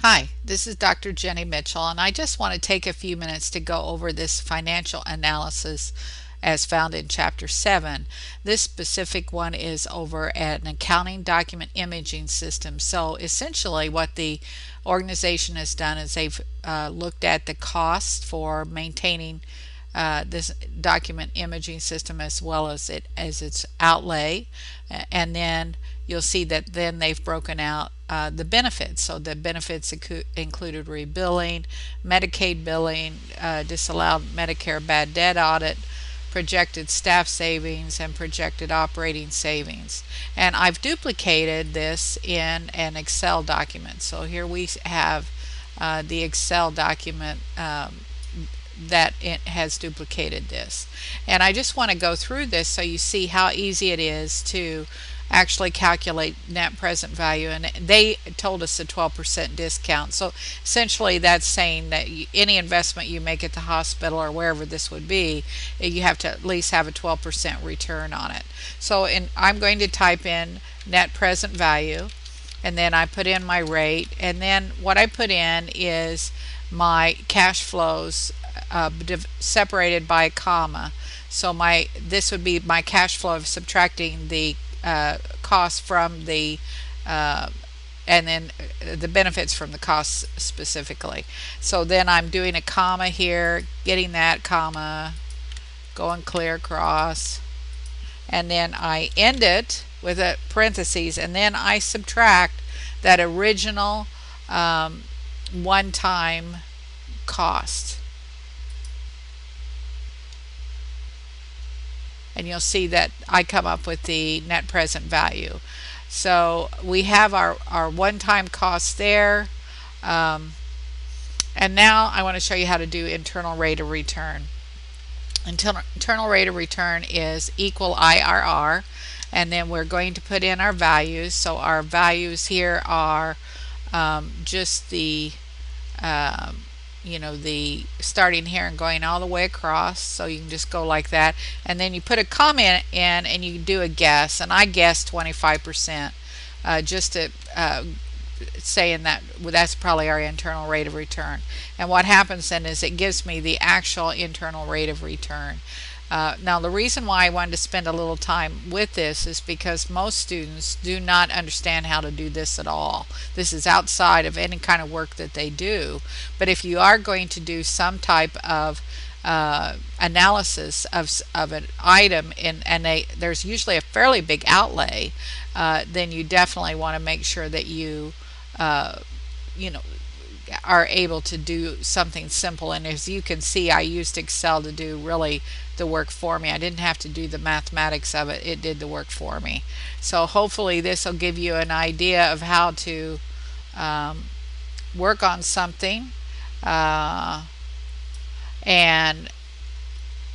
Hi, this is Dr. Jenny Mitchell, and I just want to take a few minutes to go over this financial analysis as found in Chapter 7. This specific one is over at an accounting document imaging system. So essentially, what the organization has done is they've looked at the cost for maintaining this document imaging system as well as its outlay, and then you'll see that then they've broken out the benefits. So the benefits included rebilling, Medicaid billing, disallowed Medicare bad debt audit, projected staff savings, and projected operating savings. And I've duplicated this in an Excel document. So here we have the Excel document that it has duplicated this. And I just want to go through this so you see how easy it is to actually calculate net present value. And they told us a 12% discount. So essentially that's saying that any investment you make at the hospital or wherever this would be, you have to at least have a 12% return on it. So I'm going to type in net present value, and then I put in my rate, and then what I put in is my cash flows separated by a comma. So this would be my cash flow of subtracting the cost from the and then the benefits from the costs specifically. So then I'm doing a comma here, getting that comma, going clear across, and then I end it with a parentheses, and then I subtract that original one-time cost. And you'll see that I come up with the net present value. So we have our one-time costs there. And now I want to show you how to do internal rate of return. Internal rate of return is equal IRR, and then we're going to put in our values. So our values here are just the the starting here and going all the way across, so you can just go like that, and then you put a comment in and you do a guess, and I guessed 25%, just to saying that that's probably our internal rate of return. And what happens then is it gives me the actual internal rate of return. Now the reason why I wanted to spend a little time with this is because most students do not understand how to do this at all. This is outside of any kind of work that they do. But if you are going to do some type of analysis of an item and there's usually a fairly big outlay, then you definitely want to make sure that you are able to do something simple. And as you can see, I used Excel to do really the work for me. I didn't have to do the mathematics of it. It did the work for me. So hopefully this will give you an idea of how to work on something and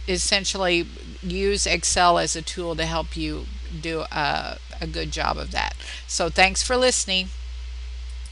essentially use Excel as a tool to help you do a good job of that. So thanks for listening.